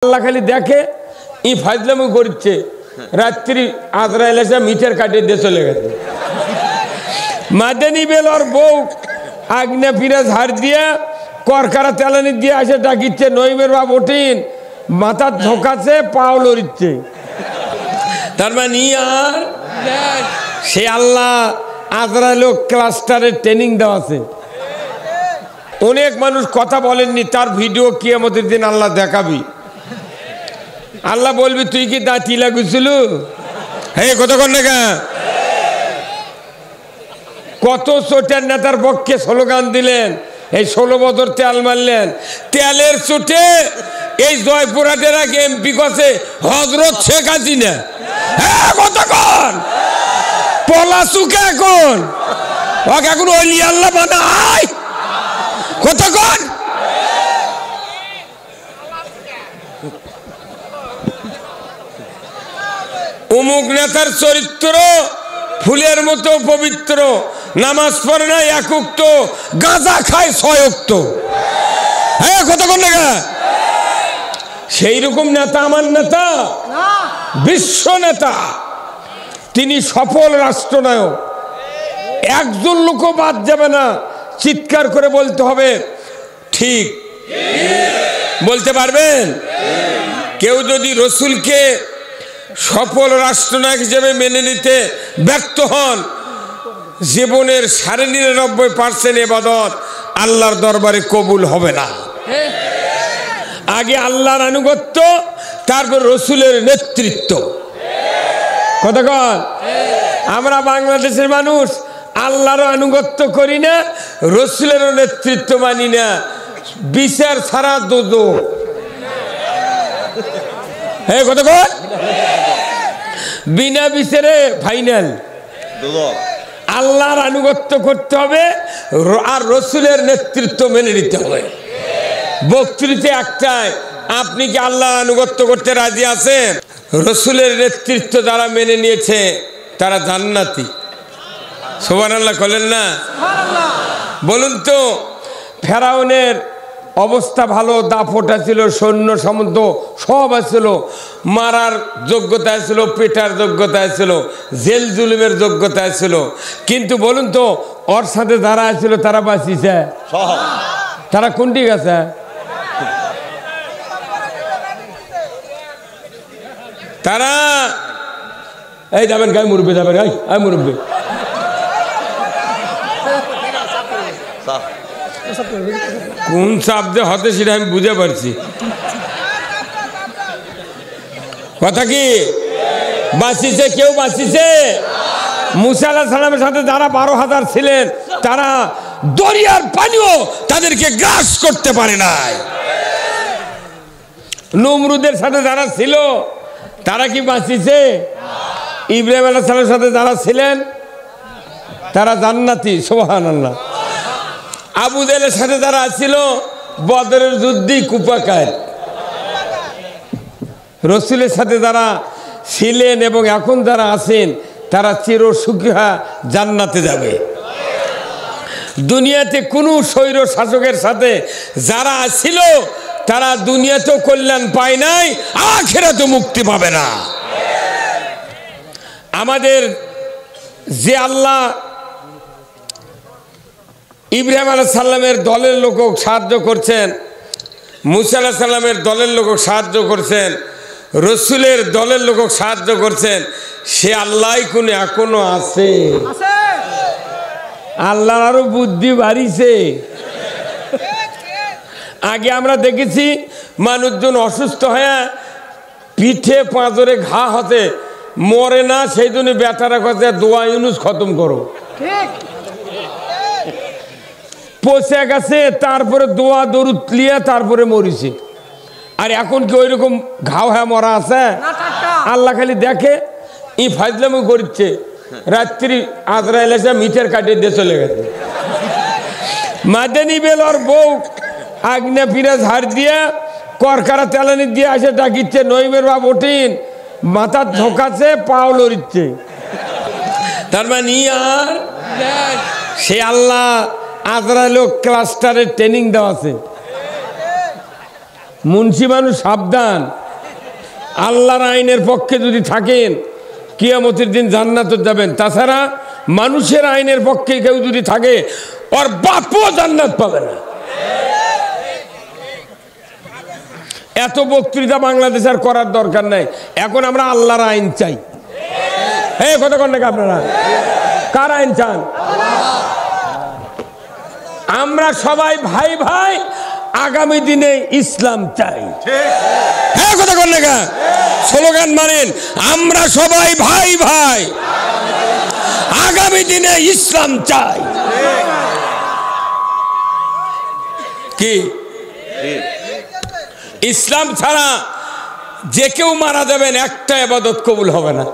আল্লাহ খালি দেখে ই ফাজলামো করছে, রাত্রি আজরাইল এসে মিটার কাটিয়ে দিয়ে চলে গেছে। মাদানি বেল ওর বউ আগনা ফিরা ঝাড় দিয়া করকারা তেলানি দিয়ে আসে ডাকিচ্ছে, নইমের বাপ ওঠিন, মাথার ঝোঁকাচ্ছে, পাও লড়িচ্ছে। তার মানে আর সে আল্লাহ আজরাইল ক্লাস্টারের ট্রেনিং দেওয়া আছে। অনেক মানুষ কথা বলেননি, তার ভিডিও কিয়ামতের দিন আল্লাহ দেখাবি। আল্লাহ বলবি তুই কি দাঁতি লাগুছিল? হ্যাঁ, কতক্ষণ না কত চোটের নেতার পক্ষে স্লোগান দিলেন, এই 16 বছর তেল মারলেন, তেলের চোটে এই জয়পুরহাটের আগে এমপি কছে হযরত শেখ হাসিনা। হ্যাঁ, কতক্ষণ পলাশুকে এখন এখন ওলি আল্লাহ বানায়, কতক্ষণ অমুক নেতার চরিত্র ফুলের মতো পবিত্র, নামাজ পড়ে না একুক্ত, গাঁজা খায় 6 ওয়াক্ত। হ্যাঁ, কতক্ষণ না সেই রকম নেতা আমার নেতা, বিশ্ব নেতা, তিনি সফল রাষ্ট্রনায়ক। একজন লোকও বাদ যাবে না, চিৎকার করে বলতে হবে ঠিক। বলতে পারবেন? কেউ যদি রসুলকে সফল রাষ্ট্রনায়ক হিসেবে মেনে নিতে ব্যর্থ হন, জীবনের 99% ইবাদত আল্লাহর দরবারে কবুল হবে না। আগে আল্লাহর আনুগত্য, তারপর রসুলের নেতৃত্ব। কতক্ষণ আমরা বাংলাদেশের মানুষ আল্লাহরও আনুগত্য করি না, রসুলেরও নেতৃত্ব মানি না, বিচার ছাড়া দোজখ। হ্যাঁ, কতক্ষণ বিনা বিচারে ফাইনাল। আল্লাহর আনুগত্য করতে হবে আর রসুলের নেতৃত্ব মেনে নিতে হবে। বক্তৃতা একটাই, আপনি কি আল্লাহ আনুগত্য করতে রাজি আছেন? রসুলের নেতৃত্ব যারা মেনে নিয়েছে তারা জান্নাতি। সুবহানাল্লাহ বলেন না? বলুন তো, ফেরাউনের অবস্থা ভালো, দাপটা ছিল, সৈন্য সামন্ত সব ছিল, মারার যোগ্যতা ছিল, পেটার যোগ্যতা ছিল, জেল জুলুমের যোগ্যতা ছিল, কিন্তু বলুন তো ওর সাথে যারা ছিল তারা বাঁচিয়েছে? তারা কোনটি গেছে? তারা এই যাবেন গায়ে মুরব্বী, যাবেন গাই আয় মুরব্বী, কোন শব্দে হতে সেটা আমি বুঝে পারছি। কথা কি বাঁচিয়েছে? কেউ বাঁচিয়েছে? মুসা আলাইহিস সালামের সাথে যারা 12,000 ছিলেন, তারা দরিয়ার পানিও তাদেরকে গ্রাস করতে পারে নাই। নমরুদের সাথে যারা ছিল তারা কি বাঁচিয়েছে? ইব্রাহিম আলাইহিস সালামের সাথে যারা ছিলেন তারা জান্নাতি। সুবহানাল্লাহ। আবু জেহেলের সাথে যারা ছিল বদরের যুদ্ধে কুপাকার। রসুলের সাথে যারা ছিলেন এবং এখন যারা আছেন তারা চিরসুখী জান্নাতে যাবে। দুনিয়াতে কোনো স্বৈর শাসকের সাথে যারা ছিল তারা দুনিয়াতেও কল্যাণ পায় নাই, আখিরাতেও মুক্তি পাবে না। আমাদের যে আল্লাহ ইব্রাহিম আলাইহিস সালামের দলের লোকও সাহায্য করছেন, মুসা আলাইহিস সালামের দলের লোকও সাহায্য করছেন, রসুলের দলের লোকও সাহায্য করছেন, সে আল্লাহ কোনে এখনো আছে। আল্লাহর আরো বুদ্ধি বাড়িছে। আগে আমরা দেখেছি মানুষজন অসুস্থ হয়ে পিঠে পাঁজরে ঘা হতে মরে না, সেই জন্য বেটারা কথা দোয়া ইউনুস খতম করো, পচে গেছে, তারপরে দোয়া দরুদ লিয়ে তারপরে মরিছে। আর এখন কি ওইরকম ঘাও হ্যাঁ মরা আছে? আল্লাহ খালি দেখে ই ফাজলামো করছে, রাত্রি আজরাইল এসে মিটার কাটিয়ে দিয়ে চলে গেছে। মাদানি বেল ওর বউ আগনা ফিরা ঝাড় দিয়া করকারা তেলানি দিয়ে আসে ডাকিচ্ছে, নইমের বাপ ওঠিন, মাথার ঝোঁকাচ্ছে, পাও লড়িচ্ছে। তার মানে আর সে আল্লাহ আজরাইল ক্লাস্টারের ট্রেনিং দেওয়া আছে। মুন্সি মানুষ সাবধান, আল্লাহর আইনের পক্ষে যদি থাকেন কিয়ামতের দিন জান্নাতে যাবেন। তাছাড়া মানুষের আইনের পক্ষে কেউ যদি থাকে ওর বাপও জান্নাত পাবে না। এত বক্তৃতা বাংলাদেশ আর করার দরকার নাই, এখন আমরা আল্লাহর আইন চাই। হ্যাঁ, কথা কন নাকি আপনারা? কার আইন চান? আমরা সবাই ভাই ভাই, আগামী দিনে ইসলাম চাই। হ্যাঁ, কথা কন নাকি? স্লোগান মানেন, আমরা সবাই ভাই ভাই, আগামী দিনে ইসলাম চাই। কি ইসলাম ছাড়া যে কেউ মারা যাবেন, একটা ইবাদত কবুল হবে না।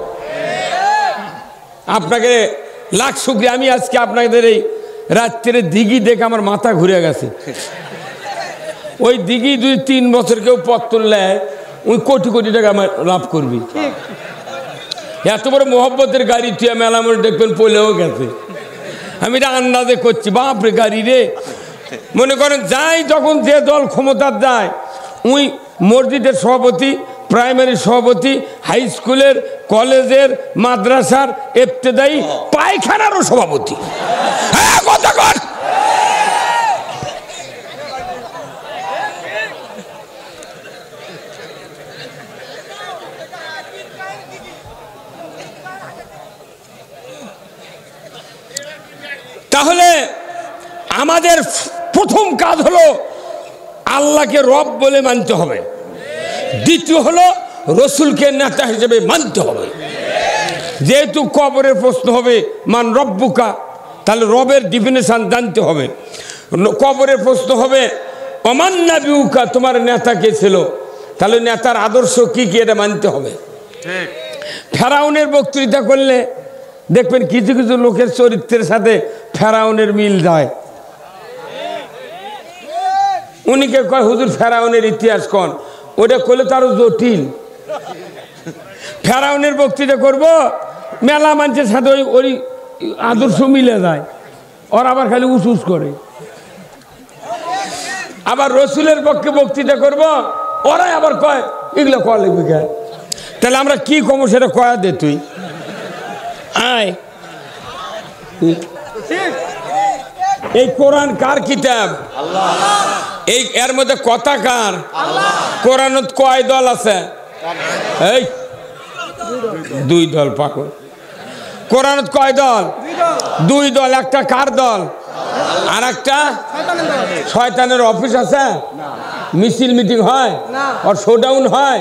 আপনাকে লাখ শুকরিয়া। আমি আজকে আপনাদের এই রাত্রে দিঘি দেখে আমার মাথা ঘুরে গেছে। ওই দিঘি 2-3 বছর কেউ পথ তুললে ওই কোটি কোটি টাকা আমার লাভ করবি। এত বড় মোহব্বতের গাড়ি তুই মেলামোড় দেখবেন পলেও গেছে। আমি এটা আন্দাজে করছি, বাপরে গাড়ি রে। মনে করেন যাই যখন যে দল ক্ষমতার যায়, ওই মসজিদের সভাপতি, প্রাইমারি সভাপতি, হাই স্কুলের, কলেজের, মাদ্রাসার, ইবতেদায়ী, পায়খানারও সভাপতি। হ্যাঁ, কথা কর। তাহলে আমাদের প্রথম কাজ হলো আল্লাহকে রব বলে মানতে হবে। দ্বিতীয় হলো রসুলকে নেতা হিসেবে মানতে হবে। যেহেতু কবরের প্রশ্ন হবে মান রব্বুকা, তাহলে রবের ডিফিনেশন জানতে হবে। কবরের প্রশ্ন হবে অমান নাবিউকা, তোমার নেতা কে ছিল, তাহলে নেতার আদর্শ কি কি এটা মানতে হবে। ফেরাউনের বক্তৃতা করলে দেখবেন কিছু কিছু লোকের চরিত্রের সাথে ফেরাউনের মিল যায়। উনিকে কয় হুজুর ফেরাউনের ইতিহাস কোন, ওটা করলে তো আরো জটিল। ফেরাউনের বক্তৃতা করব, মেলা মানুষের সাথে ওই আদর্শ মিলে যায়, ওরা আবার খালি উস করে। আবার রসুলের পক্ষে বক্তৃতা করব, ওরাই আবার কয় এগুলো কয়া লিখবি কে। তাহলে আমরা কি কমো সেটা কয়া দে তুই আয়। এই কোরআন কার কিতাব? এই এর মধ্যে কথা কার? কোরআনত কয় দল আছে? এই 2 দল। পাগল, কোরআনত কয় দল? 2 দল। একটা কার দল? আর একটা শয়তানের অফিস আছে, মিছিল মিটিং হয়, আর শোডাউন হয়,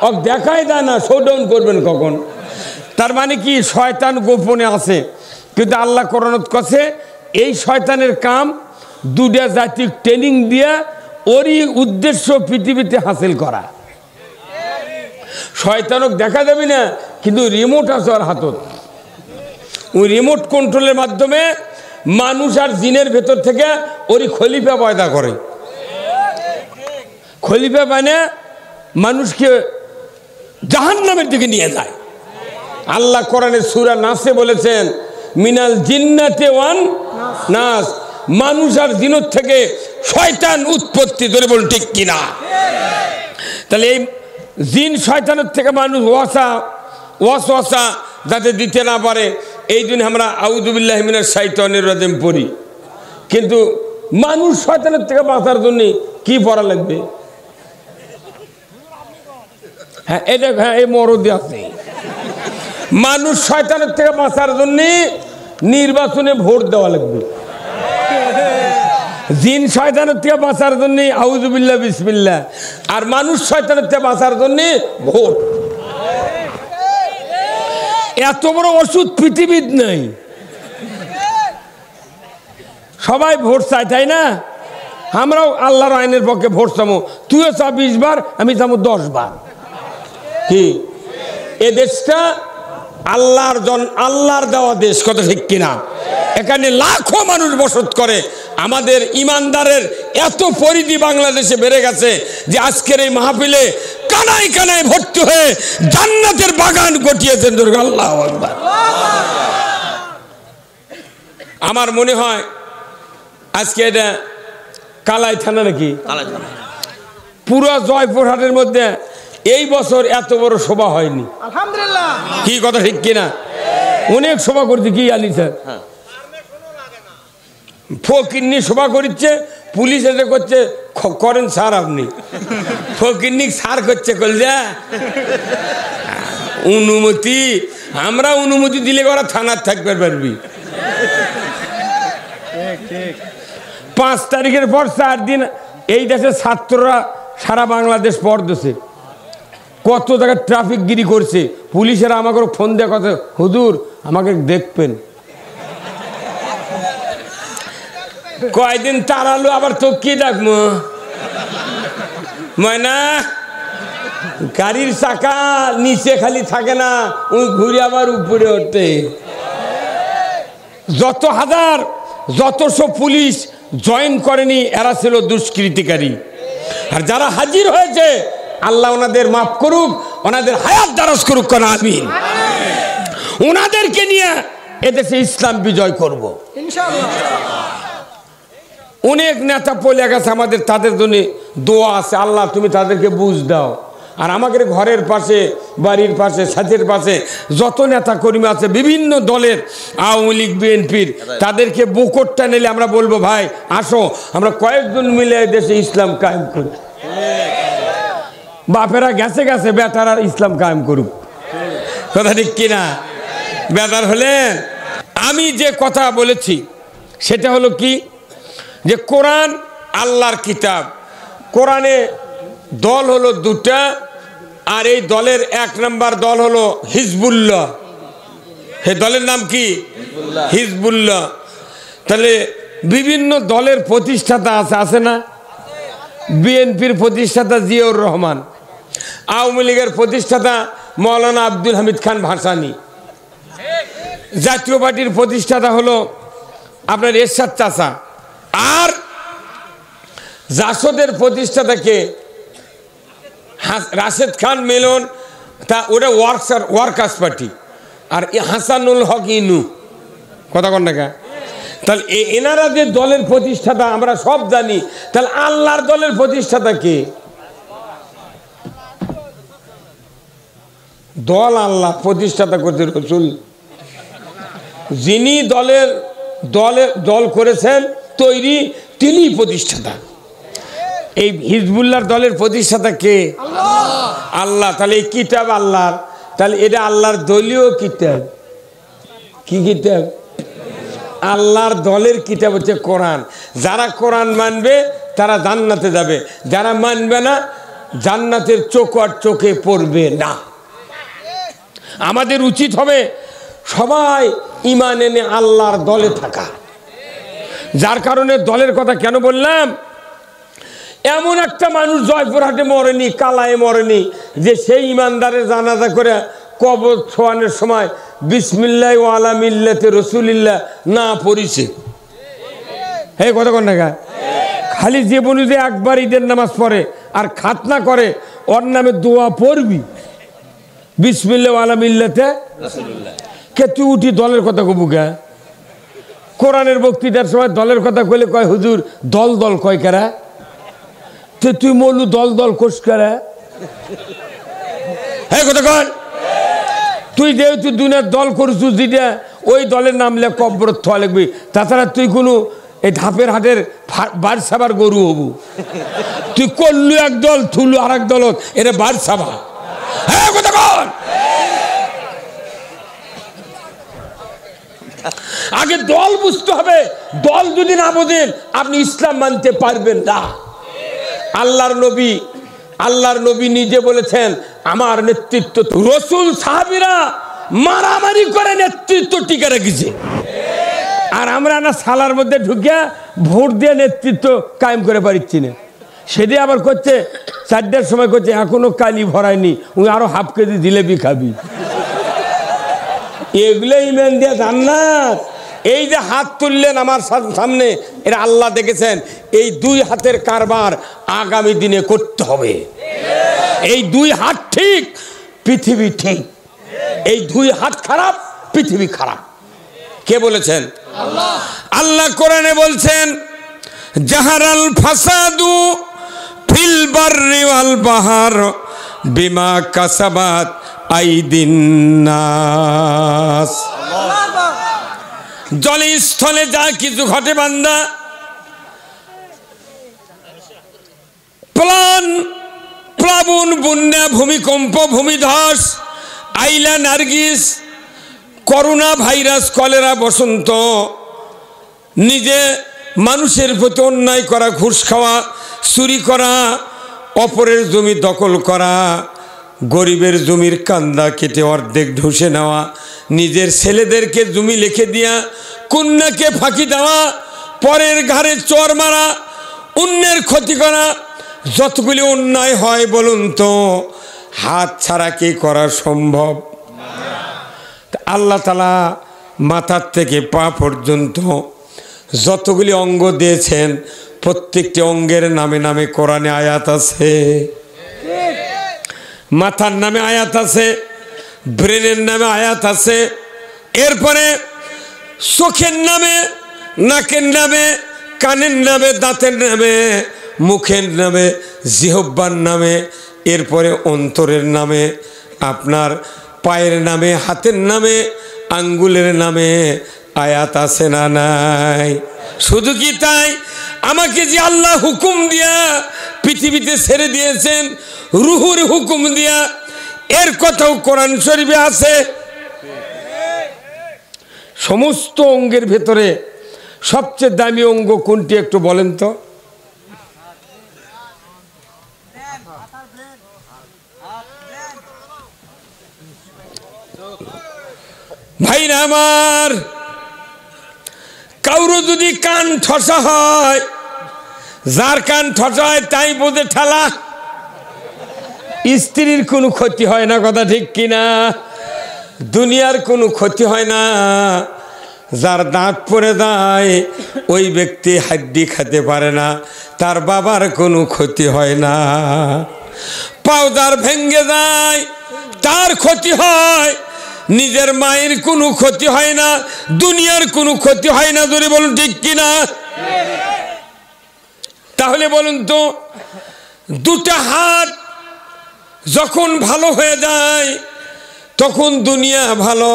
ও দেখাই যায় না শোডাউন করবেন কখন। তার মানে কি শয়তান গোপনে আছে, কিন্তু আল্লাহ কোরআনত কাছে এই শয়তানের কাম 2টা জাতির ট্রেনিং দিয়া ওরই উদ্দেশ্য পৃথিবীতে হাসিল করা। শয়তানক দেখা যাবে না, কিন্তু রিমোট আছে ওর হাতত। ওই রিমোট কন্ট্রোলের মাধ্যমে মানুষ আর জিনের ভেতর থেকে ওরই খলিফা পয়দা করে। খলিফা মানে মানুষকে জাহান্নামের দিকে নিয়ে যায়। আল্লাহ কোরআনের সূরা নাসে বলেছেন মিনাল জিন্নাতে ওয়ান নাস, মানুষ আর জিনের থেকে শয়তান উৎপত্তি। ধরে বলুন ঠিক কিনা? তাহলে এই জিন শয়তানের থেকে মানুষ ওয়াসওয়াসা যাতে দিতে না পারে, এই জন্য আমরা আউযু বিল্লাহি মিনাশ শাইতানির রাজিম পড়ি। কিন্তু মানুষ শয়তানের থেকে বাঁচার জন্য কি পড়া লাগবে? হ্যাঁ, এটা হ্যাঁ, এই মরদে আছে। মানুষ শয়তানের থেকে বাঁচার জন্য নির্বাচনে ভোট দেওয়া লাগবে। জিন শয়তানের থেকে বাঁচার জন্য আউযু বিল্লাহ বিসমিল্লাহ, আর মানুষ শয়তানের থেকে বাঁচার জন্য ভোট। এত বড় ওষুধ পৃথিবীর নেই। সবাই ভোট চাই, তাই না? আমরাও আল্লাহর আইনের পক্ষে ভোট চামো। তুইও চা 20 বার, আমি চামো 10 বার। কি এ দেশটা আল্লাহর দেওয়া দেশ, কথা ঠিক কিনা? এখানে লাখো মানুষ বসত করে। আমাদের ইমানদারের এত পরিধি বাংলাদেশে বেড়ে গেছে যে আজকের এই মাহফিলে কানায় কানায় ভর্তি হয়ে জান্নাতের বাগান গটিয়েছেন। আল্লাহু আকবার। আমার মনে হয় আজকে এটা কালাই থানা নাকি পুরো জয়পুরহাটের মধ্যে এই বছর এত বড় সভা হয়নি, আলহামদুলিল্লাহ। কি কথা ঠিক কিনা? অনেক সভা করছে, কি জানি স্যার, ফকিন্নি সভা করছে, পুলিশ এসে করছে করেন স্যার আপনি, ফকিন্নি স্যার করছে কলজা অনুমতি, আমরা অনুমতি দিলে ওরা থানার থাকবে পারবি। 5 তারিখের পর 4 দিন এই দেশের ছাত্ররা সারা বাংলাদেশ পড়তেছে, কত জায়গায় ট্রাফিক গিরি করছে, পুলিশেরা আমাকে ফোন দেওয়া কথা, হুজুর আমাকে দেখবেন, কয়দিন তাড়ালো আবার তো কি ডাকবো, ময়না গাড়ির চাকা নিচে খালি থাকে না, ওই ঘুরে আবার উপরে ওঠে। যতশো পুলিশ জয়েন করেনি এরা ছিল দুষ্কৃতিকারী, আর যারা হাজির হয়েছে আল্লাহ ওনাদের মাফ করুক, ওনাদের হায়াত দারাজ করুক, কোন আমিন। ওনাদেরকে নিয়ে এদেশে ইসলাম বিজয় করব ইনশাআল্লাহ। অনেক নেতা পলে গেছে আমাদের, তাদের জন্য দোয়া আছে, আল্লাহ তুমি তাদেরকে বুঝ দাও। আর আমাদের ঘরের পাশে, বাড়ির পাশে, সাথের পাশে যত নেতা কর্মী আছে বিভিন্ন দলের, আওয়ামী লীগ, বিএনপির, তাদেরকে বুকটটা নিলে আমরা বলবো ভাই আসো আমরা কয়েকজন মিলে দেশে ইসলাম কায়েম করি। বাপেরা গেছে গেছে, বেটারা ইসলাম কায়েম করুক, কথা ঠিক কিনা? বেটার হলেন। আমি যে কথা বলেছি সেটা হলো কি, যে কোরআন আল্লাহর কিতাব, কোরআনে দল হলো 2টা, আর এই দলের 1 নম্বর দল হলো হিজবুল্লাহ। এই দলের নাম কি? হিজবুল্লাহ। তাহলে বিভিন্ন দলের প্রতিষ্ঠাতা আছে না? বিএনপির প্রতিষ্ঠাতা জিয়াউর রহমান, আওয়ামী লীগের প্রতিষ্ঠাতা মৌলানা আব্দুল হামিদ খান ভাসানী, জাতীয় পার্টির প্রতিষ্ঠাতা হলো আপনার এরশাদ চাচা, আর জাসদের প্রতিষ্ঠাতাকে রাশেদ খান মিলন, তা ওটা ওয়ার্কার্স পার্টি, আর হাসানুল হক ইনু, কথা কন না। তাহলে এনারা যে দলের প্রতিষ্ঠাতা আমরা সব জানি, তাহলে আল্লাহর দলের প্রতিষ্ঠাতা কে? দল আল্লাহ প্রতিষ্ঠাতা করতে রসুল, যিনি দল করেছেন তৈরি তিনি প্রতিষ্ঠাতা। এই হিজবুল্লাহর দলের প্রতিষ্ঠাতা কে? আল্লাহ। তাহলে এই কিতাব আল্লাহর, তাহলে এটা আল্লাহর দলীয় কিতাব। কি কিতাব? আল্লাহর দলের কিতাব হচ্ছে কোরআন। যারা কোরআন মানবে তারা জান্নাতে যাবে, যারা মানবে না জান্নাতের চোখ আর চোখে পড়বে না। আমাদের উচিত হবে সবাই ঈমান এনে আল্লাহর দলে থাকা। যার কারণে দলের কথা কেন বললাম, এমন একটা মানুষ জয়পুরহাটে মরেনি, কালায় মরেনি, যে সেই ইমানদারের জানাজা করে কবর ছোয়ানোর সময় বিসমিল্লাহ ওয়া আলা মিল্লাতে রাসূলিল্লাহ না পড়িছে। হে কথা কোন না, খালি জীবনে যে একবার ঈদের নামাজ পড়ে আর খাতনা করে, ওর নামে দোয়া পড়বি বিসমিল্লাহ ওয়া আলা মিল্লাতে রাসূলিল্লাহ। কে তুই উঠি দলের কথা কবু কে? কোরআনের বক্তৃতার সময় দলের কথা কইলে কয় হুজুর দল দল কয় কারা, তুই মলু দল দল কোষ কারা? হ্যাঁ কথা কন, তুই যেহেতু দুনিয়ার দল করছু, যেটা ওই দলের নাম লে কব্বর থা লিখবি, তাছাড়া তুই কোনো এই ধাপের হাটের বারসাবার গরু হবু। তুই করলু এক দল, থুলু আর এক দল, এটা বারসাবা। হ্যাঁ কথা কন, আগে দল বুঝতে হবে। দল যদি না বোঝেন আপনি ইসলাম মানতে পারবেন না। আল্লাহর নবী নিজে বলেছেন আমার নেতৃত্ব, রসুল সাহাবীরা মারামারি করে নেতৃত্ব টিকে রেখেছে, আর আমরা না সালার মধ্যে ঢুকে ভোট দিয়ে নেতৃত্ব কায়েম করে পারছি না। সেদিন আবার করছে 4টার সময় করছে এখনো কালি ভরায়নি, ওই আরো হাফ কেজি জিলেবি খাবি। এগুলো ইমান দিয়ে জান্নাত। এই যে হাত তুললেন আমার সামনে, এরা আল্লাহ দেখেছেন। এই 2 হাতের কারবার আগামী দিনে করতে হবে। এই 2 হাত ঠিক, পৃথিবী ঠিক। এই 2 হাত খারাপ, পৃথিবী খারাপ। কে বলেছেন? আল্লাহ কোরআনে বলছেন জাহারাল ফাসাদু ফি ফিল বাররি ওয়াল বাহার বিমা কাসাবাত আইদিন নাস। জলে স্থলে যা কিছু ঘটে বান্দা, প্লাবন, বন্যা, ভূমিকম্প, ভূমিধস, আইলা, নার্গিস, করোনা ভাইরাস, কলেরা, বসন্ত, নিজে মানুষের প্রতি অন্যায় করা, ঘুষ খাওয়া, চুরি করা, অপরের জমি দখল করা, গরিবের জমির কান্দা কেটে অর্ধেক ঢুসে নেওয়া, নিজের ছেলেদেরকে জমি লিখে দেওয়া, কন্যাকে ফাঁকি দেওয়া, পরের ঘাড়ে চর মারা, অন্যের ক্ষতি করা, যতগুলি অন্যায় হয় বলুন তো, হাত ছাড়া কি করা সম্ভব? আল্লাহ তাআলা মাথার থেকে পা পর্যন্ত যতগুলি অঙ্গ দিয়েছেন, প্রত্যেকটি অঙ্গের নামে নামে কোরআনে আয়াত আছে। মাথার নামে আয়াত আছে, ব্রেনের নামে আয়াত আছে, এরপরে চোখের নামে, নাকের নামে, কানের নামে, দাঁতের নামে, মুখের নামে, জিহ্বার নামে, এরপরে অন্তরের নামে, আপনার পায়ের নামে, হাতের নামে, আঙ্গুলের নামে আয়াত আছে না নাই? শুধু কি তাই, আমাকে যে আল্লাহ হুকুম দিয়া পৃথিবীতে ছেড়ে দিয়েছেন, রুহুর হুকুম দিয়া, এর কথাও কোরআন শরীফে আছে। সমস্ত অঙ্গের ভেতরে সবচেয়ে দামি অঙ্গ কোনটি একটু বলেন তো? ভাইরা আমার, কারো যদি কান ঠসা হয়, যার কান ঠসা হয় তাই বোঝে ঠেলা। স্ত্রীর কোনো ক্ষতি হয় না, কথা ঠিক কিনা? দুনিয়ার কোনো ক্ষতি হয় না। যার দাঁত পড়ে যায় ওই ব্যক্তি হাড্ডি খেতে পারে না, তার বাবার কোনো ক্ষতি হয় না। পাও যার ভেঙ্গে যায় তার ক্ষতি হয়, নিজের মায়ের কোনো ক্ষতি হয় না, দুনিয়ার কোনো ক্ষতি হয় না। ধরে বলুন ঠিক কিনা? তাহলে বলুন তো, দুটা হাত যখন ভালো হয়ে যায় তখন দুনিয়া ভালো,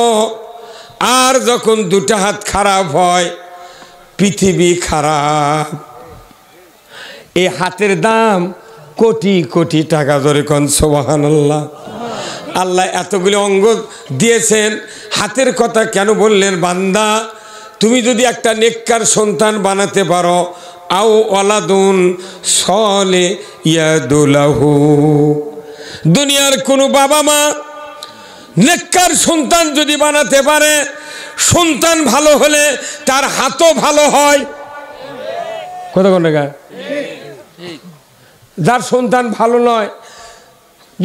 আর যখন দুটা হাত খারাপ হয় পৃথিবী খারাপ। এই হাতের দাম কোটি কোটি টাকা। ধরে কোন সুবহানাল্লাহ। আল্লাহ এতগুলো অঙ্গ দিয়েছেন, হাতের কথা কেন বললেন? বান্দা, তুমি যদি একটা নেককার সন্তান বানাতে পারো, আও ওয়ালাদুন সলিহু লাহু, দুনিয়ার কোনো বাবা মা নেককার সন্তান যদি বানাতে পারে, সন্তান ভালো হলে তার হাতও ভালো হয়। কথা কোন জায়গায়? যার সন্তান ভালো নয়,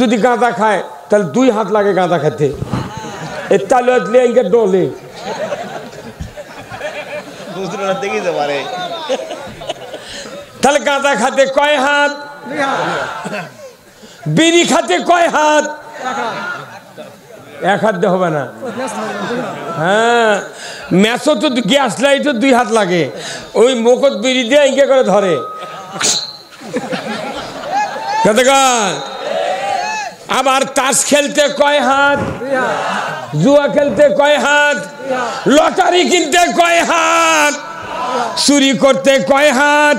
যদি গাঁদা খায় তাহলে 2 হাত লাগে গাঁদা খেতে। এর তালে ডলে তাহলে গাঁদা খাতে কয় হাত? বিড়ি খাতে কয় হাত? 1 হাত দিয়ে হবে না। হ্যাঁ, ম্যাচও তো গ্যাস লাইটও 2 হাত লাগে। ওই মুখত বিড়ি দিয়ে ইঙ্গে করে ধরে। আবার তাস খেলতে কয় হাত? জুয়া খেলতে কয় হাত? লটারি কিনতে কয় হাত? চুরি করতে কয় হাত?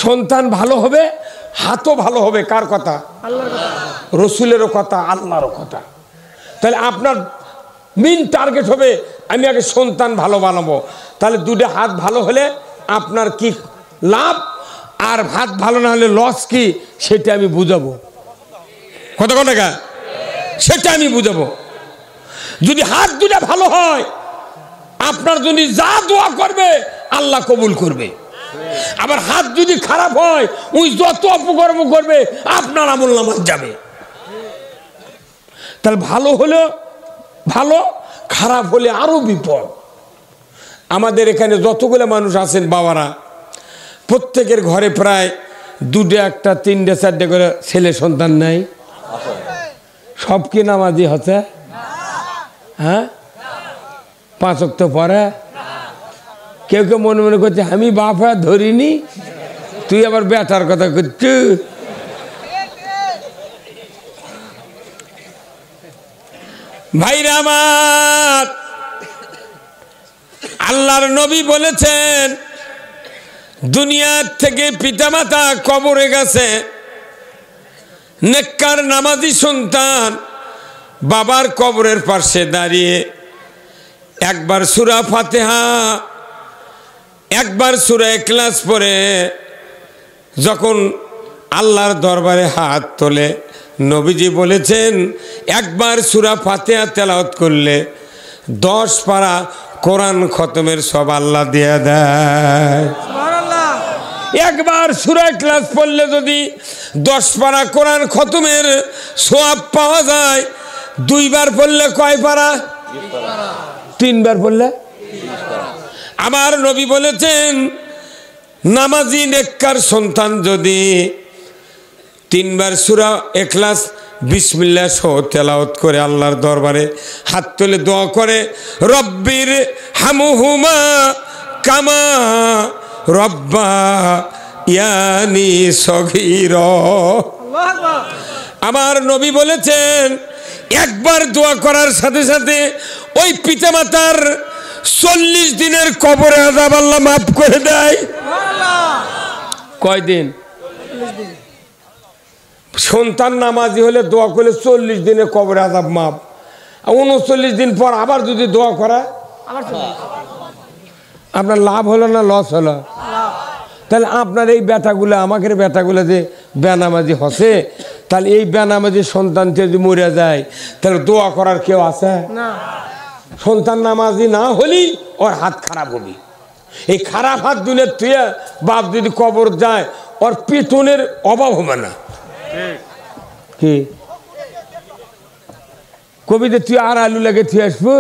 সন্তান ভালো হবে, হাতও ভালো হবে। কার কথা? রসুলেরও কথা, আল্লাহরও কথা। তাহলে আপনার মেইন টার্গেট হবে আমি আগে সন্তান ভালো বানাবো। তাহলে 2টা হাত ভালো হলে আপনার কি লাভ, আর হাত ভালো না হলে লস কি, সেটা আমি বুঝাবো। কত টাকা সেটা আমি বুঝাবো। যদি হাত 2টা ভালো হয়, আপনার যদি যা দোয়া করবে আল্লাহ কবুল করবে। আবার হাত যদি খারাপ হয়, ওই যত অপকর্ম করবে আপনার আমলনামায় যাবে। তাহলে ভালো হলে ভালো, খারাপ হলে আরো বিপদ। আমাদের এখানে যতগুলো মানুষ আছেন বাবারা, প্রত্যেকের ঘরে প্রায় 2টা, 1টা, 3টে, 4টে করে ছেলে সন্তান নাই। সব কি নামাজি হচ্ছে? হ্যাঁ, 5 ওয়াক্ত পরে। কেউ কেউ মনে মনে করছে আমি বাপ হয়ে ধরিনি, তুই আবার বেটার কথা করছু। ভাইরা আমার, আল্লাহর নবী বলেছেন দুনিয়ার থেকে পিতামাতা কবরে গেছে, নেককার নামাজি সন্তান বাবার কবরের পাশে দাঁড়িয়ে একবার সূরা ফাতিহা একবার সূরা ইখলাস পড়ে যখন আল্লাহর দরবারে হাত তোলে, নবীজি বলেছেন একবার সূরা ফাতিহা তেলাওয়াত করলে 10 পারা কোরআন খতমের সব আল্লাহ দিয়ে দেয়। একবার সূরা ইখলাস পড়লে যদি 10 পারা কোরআন খতমের সওয়াব পাওয়া যায়, 2 বার পড়লে কয় পারা? 3 বার পড়লে। আমার নবী বলেছেন নামাজি নেককার সন্তান যদি 3 বার সূরা ইখলাস বিসমিল্লাহ সহ তেলাওয়াত করে আল্লাহর দরবারে হাত তুলে দোয়া করে, রব্বির হামহুমা কামা রব্বা ইয়ানি সগীর। আমার নবী বলেছেন একবার দোয়া করার সাথে সাথে ওই পিতামাতার 40 দিনের কবরে আযাব আল্লাহ মাফ করে দেয়। কয়দিন? সন্তান নামাজি হলে দোয়া করলে 40 দিনে কবরে আযাব মাফ। 39 দিন পর আবার যদি দোয়া করা, আপনার লাভ হলো না লস হলো? তাহলে আপনার এই বেটাগুলো, আমাদের বেটাগুলো যে বেনামাজি হসে, তাহলে এই বেনামাজি সন্তান যদি মরে যায় তাহলে দোয়া করার কেউ আছে না। সন্তান নামাজি না হলেই ওর হাত খারাপ হবে। এই খারাপ হাত দিলে তুই বাপ যদি কবর যায় ওর পেতনের অভাব হবে না। কি কবিতে তুই আর আলু লাগে তুই আসবো,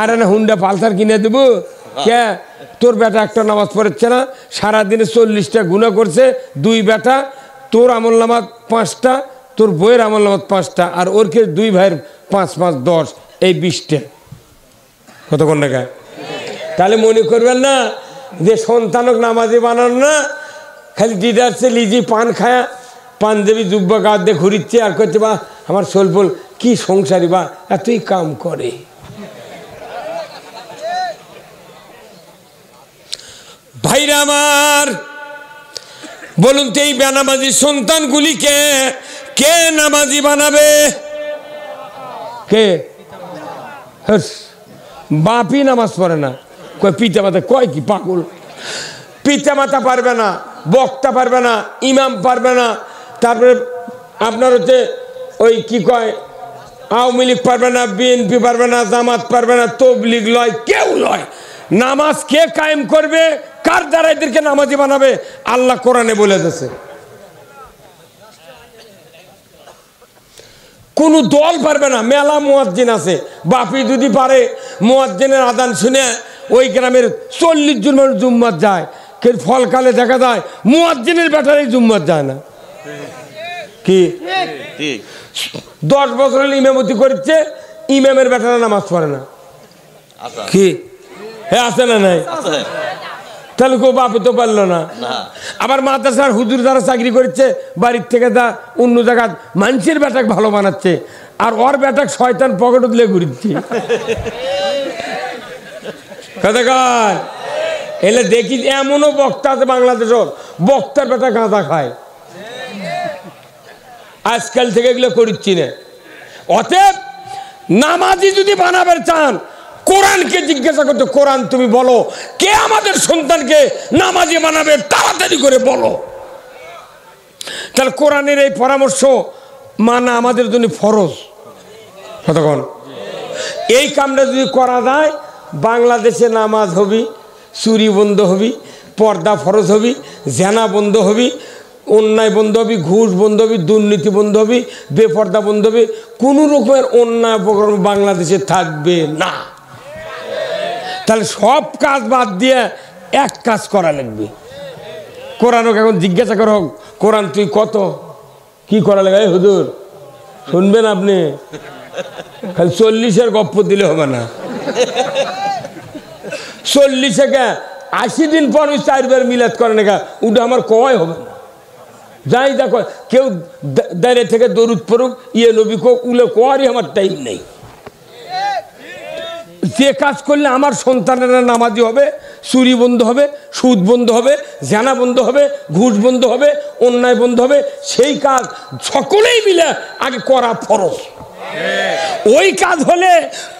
আর না হুন্ডা পালসার কিনে দেবো? কে তোর বেটা একটা নামাজ পড়েছে না, সারাদিনে 40টা গুনাহ করছে, 2 বেটা, তোর আমল নামাজ 5টা, তোর বইয়ের আমল নামাজ 5টা, আর ওর কে 2 ভাইয়ের 5 5 10, এই 20টা। কতক্ষণ টাকা? তাহলে মনে করবেন না যে সন্তানক নামাজি বানানো না, খালি দিদারছে লিজি পান খায়া পাঞ্জাবি জুব্বা গাদ দিয়ে ঘুরিচ্ছে আর করছে বা আমার সোলফোল কি সংসারী বা এতই কাম করে। ভাইরা আমার, বলুন তো এই বেনামাজি সন্তানগুলিকে কে নামাজি বানাবে? কে? বাপই নামাজ পড়ে না, কয় পিতা মাতা। কয় কি পাগল? পিতা মাতা পারবে না, বক্তা পারবে না, ইমাম পারবে না, তারপরে আপনার হচ্ছে ওই কি কয় আওয়ামী লীগ পারবে না, বিএনপি পারবে না, জামাত পারবে না, তবলিগ লয়, কেউ লয়। নামাজ কে কায়েম করবে? কার দ্বারা এদেরকে নামাজি বানাবে? আল্লাহ কোরআনে বলে দিয়েছে। কোন দল পারবে না। মেলা মুয়াজ্জিন আছে, বাপি যদি পারে মুয়াজ্জিনের আযান শুনে ওই গ্রামের 40 জন মানুষ জুম্মাত যায়, কিন্তু ফলকালে দেখা যায় মুয়াজ্জিনের বেটারে জুম্মাত যায় না। কি 10 বছর ইমামতি করছে, ইমামের বেটারা নামাজ পড়ে না। কি হ্যাঁ আছে না নাই? তাহলে কেউ বাপে তো পারলো না। আবার মাদ্রাসার হুজুর যারা চাকরি করছে বাড়ির থেকে দা অন্য জায়গায় মানুষের বেটাক ভালো বানাচ্ছে, আর ওর বেটাক শয়তান পকেটে দিলে ঘুরিচ্ছে। কথাকার এলে দেখি এমনও বক্তা আছে বাংলাদেশের, বক্তার বেটা গাঁজা খায়। আজকাল থেকে এগুলো করিচ্ছি না। অতএব নামাজি যদি বানাবার চান, কোরআনকে জিজ্ঞাসা করতে, কোরআন তুমি বলো কে আমাদের সন্তানকে নামাজি বানাবে, তাড়াতাড়ি করে বলো। তাহলে কোরআনের এই পরামর্শ মানা আমাদের জন্য ফরজ। কতক্ষণ এই কামটা যদি করা যায়, বাংলাদেশে নামাজ হবি, চুরি বন্ধ হবি, পর্দা ফরজ হবি, জেনা বন্ধ হবি, অন্যায় বন্ধ হবি, ঘুষ বন্ধ হবি, দুর্নীতি বন্ধ হবি, বেপর্দা বন্ধ হবি, কোনো রকমের অন্যায় অপকর্ম বাংলাদেশে থাকবে না। তাহলে সব কাজ বাদ দিয়ে এক কাজ করা লাগবে। কোরআনকে এখন জিজ্ঞাসা করো, কোরআন তুই কত কি করা লাগে? হুজুর শুনবেন আপনি? খালি 40-এর গপ্প দিলে হবে না। 40-এ 80 দিন পর ওই 4 বার মিলাদ করে না, ওটা আমার কয় হবে না। যাই দেখো কেউ দাঁড়িয়ে থেকে দরুদ পড়ুক, ইয়ে নবী কোক, উলে কোয়ারই আমার টাইম নেই। যে কাজ করলে আমার সন্তানেরা নামাজি হবে, চুরি বন্ধ হবে, সুদ বন্ধ হবে, জানা বন্ধ হবে, ঘুষ বন্ধ হবে, অন্যায় বন্ধ হবে, সেই কাজ সকলেই মিলে আগে করা ফরজ। ওই কাজ হলে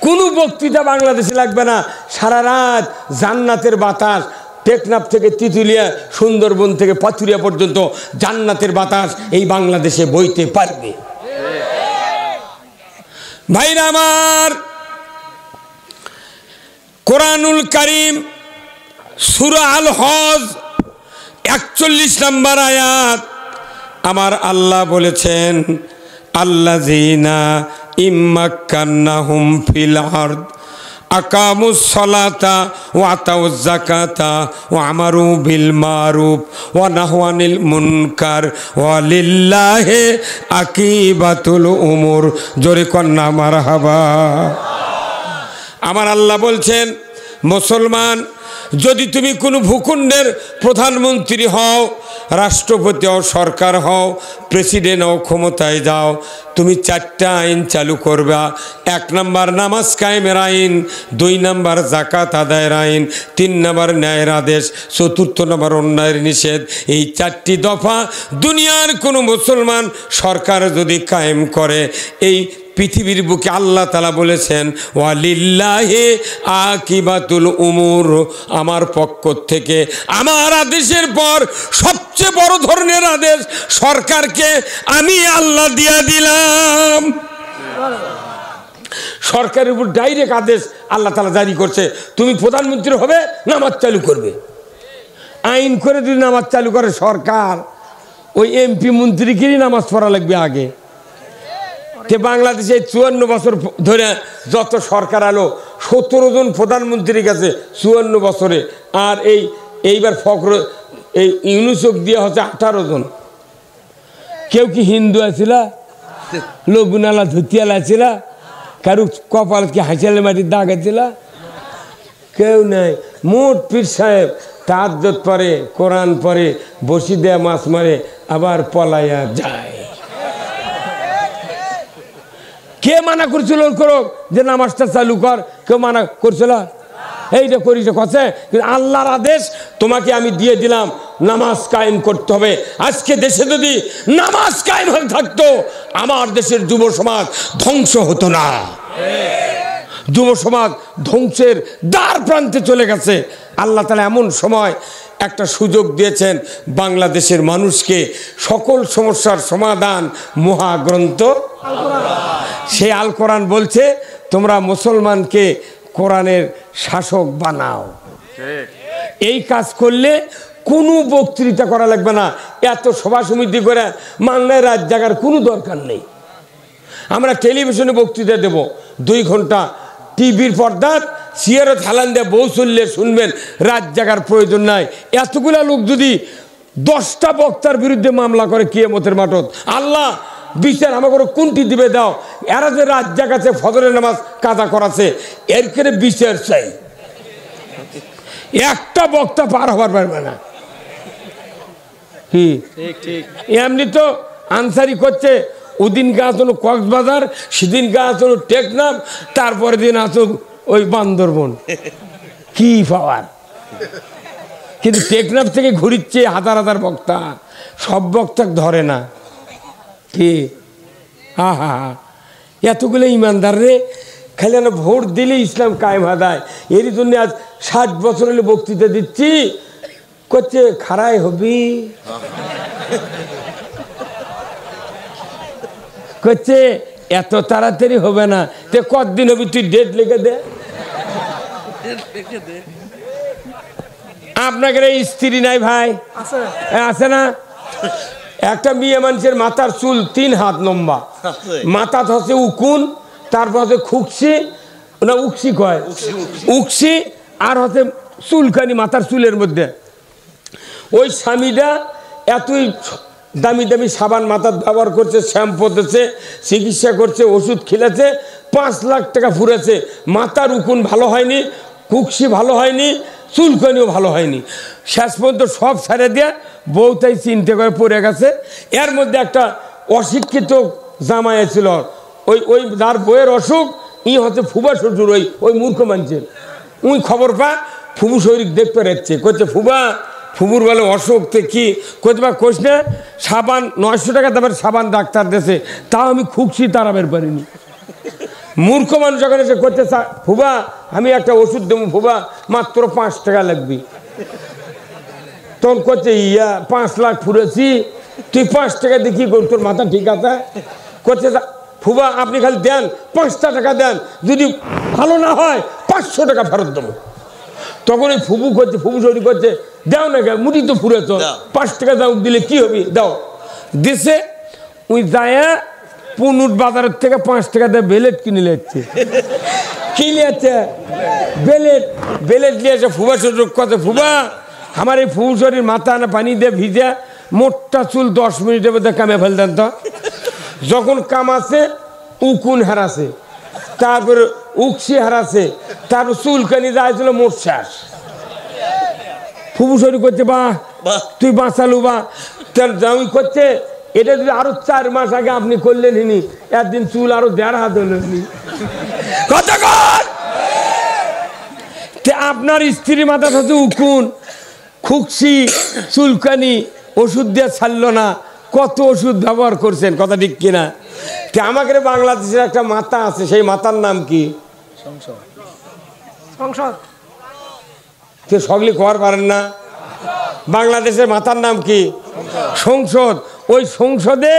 কোনো বক্তৃতা বাংলাদেশে লাগবে না। সারা রাত জান্নাতের বাতাস, টেকনাফ থেকে তিতুলিয়া, সুন্দরবন থেকে পাথুরিয়া পর্যন্ত জান্নাতের বাতাস এই বাংলাদেশে বইতে পারবে। ভাইরা আমার, কোরআনুল কারীম সূরা আল হজ 41 নম্বর আয়াত আমার আল্লাহ বলেছেন, আল্লাযীনা ইম্মাক্কান্নাহুম ফিল আরদ আকামুস সালাতা ওয়া আতাউজ যাকাতা ওয়া আমারু বিল মারুফ ওয়া নাহু আনিল মুনকার ওয়া লিল্লাহি আকিবাতুল উমুর। জোরে কন্না মারহাবা। আমার আল্লাহ বলছেন, মুসলমান যদি তুমি কোনো ভূখণ্ডের প্রধানমন্ত্রী হও, রাষ্ট্রপতি হও, সরকার হও, প্রেসিডেন্ট হও, ক্ষমতায় যাও, তুমি 4টা আইন চালু করবা। 1 নম্বর নামাজ কায়েমের আইন, 2 নম্বর জাকাত আদায়ের আইন, 3 নম্বর ন্যায়ের আদেশ, 4 নম্বর অন্যায়ের নিষেধ। এই 4টি দফা দুনিয়ার কোনো মুসলমান সরকার যদি কায়েম করে, এই পৃথিবীর বুকে আল্লাহ তাআলা বলেছেন, ওয়ালিল্লাহি আকিবাতুল উমুর, আমার পক্ষ থেকে আমার আদেশের পর সবচেয়ে বড় ধরনের আদেশ সরকারকে আমি আল্লাহ দিয়ে দিলাম। সরকারের উপর ডাইরেক্ট আদেশ আল্লাহ তাআলা জারি করছে, তুমি প্রধানমন্ত্রী হবে, নামাজ চালু করবে। আইন করে যদি নামাজ চালু করে সরকার, ওই এমপি মন্ত্রীকেই নামাজ পড়া লাগবে আগে। যে বাংলাদেশে 54 বছর ধরে যত সরকার আলো, 17 জন প্রধানমন্ত্রীর কাছে 54 বছরে, আর এইবার ফখর এই ইউনুসক দিয়ে হচ্ছে 18 জন। কেউ কি হিন্দু আছিল, লগুনালা ধুতিয়ালা আছিল, কারু কপাল কি হাঁচালে মাটির দাগ আছিল, কেউ নাই। মোট পীর সাহেব তাহাজ্জুদ পড়ে, কোরআন পড়ে, বসি দেয়া মাছ মারে, আবার পলাইয়া যায়। কে মানা করছিল করো যে নামাজটা চালু কর? কেউ মানা করছিল? এইটা করিস কথা, কিন্তু আল্লাহর আদেশ তোমাকে আমি দিয়ে দিলাম, নামাজ কায়েম করতে হবে। আজকে দেশে যদি নামাজ কায়েম হয়ে থাকতো, আমার দেশের যুব সমাজ ধ্বংস হতো না। যুব সমাজ ধ্বংসের দ্বার প্রান্তে চলে গেছে। আল্লাহ তাআলা এমন সময় একটা সুযোগ দিয়েছেন বাংলাদেশের মানুষকে, সকল সমস্যার সমাধান মহাগ্রন্থ সে আল কোরআন বলছে, তোমরা মুসলমানকে কোরআনের শাসক বানাও। এই কাজ করলে কোনো বক্তৃতা করা লাগবে না, এত সভা সমিতি করে মাংনায় রাত জাগার কোনো দরকার নেই। আমরা টেলিভিশনে বক্তৃতা দেব 2 ঘন্টা, টিভির পর্দাত সিয়ারত হালান দিয়ে বউ চললে শুনবেন, রাত জাগার প্রয়োজন নাই। এতগুলা লোক যদি 10টা বক্তার বিরুদ্ধে মামলা করে কিয়ামতের মাঠত, আল্লাহ বিচার আমাকে কোনটি দিবে দাও। এরা যে রাত জাগাছে, ফজরের নামাজ কাজা করাছে, এর করে বিচার চাই। একটা বক্তা পার হবার পারবে না। কি এমনি তো আনসারি করছে, ওদিনকে আসলো কক্সবাজার, সেদিনকে আসলো টেকনাফ, তারপরের দিন আসলো ওই বান্দরবন। কি পাওয়ার! কিন্তু টেকনাফ থেকে ঘুরিচ্ছে হাজার হাজার বক্তা, সব বক্তা ধরে না। কি হা হা হা, এতগুলো ইমানদার রে, খালি না ভোট দিলে ইসলাম কায়েম হাদায়। এরই জন্য আজ 60 বছর হলে বক্তৃতা দিচ্ছি, করছে খাড়াই হবি, করছে এত তাড়াতাড়ি হবে না, তে কতদিন হবি, তুই ডেট লিখে দে। আপনাদের এই স্ত্রী নাই ভাই? আছে না? একটা মেয়ে মানুষের মাথার চুল 3 হাত লম্বা, মাথা হচ্ছে উকুন, তারপর হচ্ছে খুকসি না উকসি কয়, উকসি, আর হচ্ছে চুলকানি মাথার চুলের মধ্যে। ওই স্বামীটা এতই দামি দামি সাবান মাথার ব্যবহার করছে, শ্যাম্পু দিচ্ছে, চিকিৎসা করছে, ওষুধ খেলেছে, 5 লাখ টাকা ফুরেছে, মাথার উকুন ভালো হয়নি, কুকসি ভালো হয়নি, চুলকানিও ভালো হয়নি। শেষ পর্যন্ত সব ছেড়ে দিয়ে বউ তাই চিনতে করে পড়ে গেছে। এর মধ্যে একটা অশিক্ষিত জামাই ছিল, ওই যার বইয়ের অসুখ, হচ্ছে ফুবা শ্বশুর, ওই মূর্খ মানুষের। উই খবর পা ফুবু শরীর দেখতে রাখছে, করছে ফুবা, ফুবুর বলে অসুখ তে কি করতে বা কোষ না, সাবান 900 টাকা দামের সাবান ডাক্তার দেশে, তাও আমি খুকসি তাড়াবের পারিনি। মূর্খ মানুষ যখন এসে করতে ফুবা আমি একটা ওষুধ দেবো ফুবা, মাত্র 5 টাকা লাগবে। তখন করছে 5 লাখ ফুরেছি, তুই 5 টাকা দিয়ে কি কর, তোর মাথা ঠিক আছে? করছে ফুবা আপনি খালি দেন, 5টা টাকা দেন, যদি ভালো না হয় 500 টাকা ফেরত দেবো। তখন ওই ফুবু করছে, ফুবু শরীর করছে, দাও না কেন, মুটি তো ফুরেছ, 5 টাকা দাও, দিলে কি হবে, দাও। দেশে ওই যায় পুনুট বাজারের থেকে 5 টাকা দিয়ে বেলেট কিনে নিচ্ছে। কি নিয়েছে? বেলেট নিয়েছে। ফুবা শরীর কথা, ফুবা আমার এই ফুবু শরীর মাথা না পানি দিয়ে ভিজে মোটটা চুল 10 মিনিটের মধ্যে কামে ফেলতেন। তো যখন কামাছে উকুন হারাছে, তারপরে উকসি হারাছে, তারপর চুলকানি যাইছিল, মোট শেষ। ফুবু শরীর করছে, বাহ তুই বাঁচালু, বা তার জামি করছে, এটা যদি আরো 4 মাস আগে আপনি করলেন হিনি, একদিন চুল আরো 1.5 হাত হলেনি। আপনার স্ত্রী মাথা হচ্ছে উকুন, খুকসি, চুলকানি, ওষুধ দিয়ে ছাড়লো না, কত ওষুধ ব্যবহার করছেন, কথা ঠিক কিনা? আমাদের বাংলাদেশের একটা মাতা আছে, সেই মাতার নাম কি? সংসদ। সকলে খবর পারেন না? বাংলাদেশের মাতার নাম কি? সংসদ। ওই সংসদে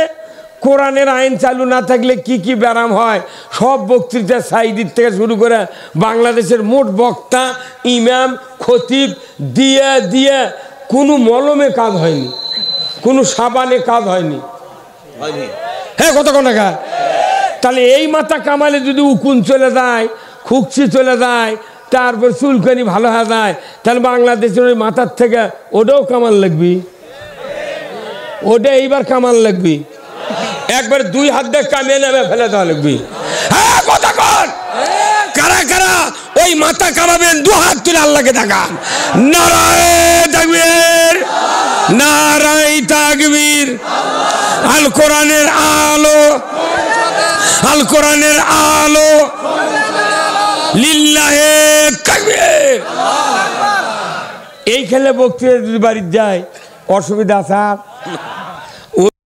কোরআনের আইন চালু না থাকলে কি কি ব্যারাম হয়, সব বক্তৃতা সাইদির থেকে শুরু করে বাংলাদেশের মোট বক্তা, ইমাম, খতিব দিয়ে দিয়ে কোনো মলমে কাজ হয়নি, কোনো সাবানে কাজ হয়নি। হ্যাঁ, কতক্ষণ টাকা? তাহলে এই মাথা কামালে যদি উকুন চলে যায়, খুকসি চলে যায়, তারপর চুলকানি ভালো হয়ে যায়, তাহলে বাংলাদেশের ওই মাথার থেকে ওটাও কামাল লাগবি, ওটা এইবার কামাল লাগবি, একবার 2 হাত দিয়ে কামিয়ে নেবে ফেলে দেওয়া লাগবি। হ্যাঁ, কতক্ষণ? কারা কারা ওই মাথা কামাবেন 2 হাত তুলে আল্লাহকে দেখান। নারায়ে তাকবীর, নারায়ে তাকবীর। আল কোরআনের আলো, আল কোরআনের আলো, লিল্লাহে তাকবীর। এই খেলে বক্তৃতা যদি বাড়ির যায়, অসুবিধা আছে?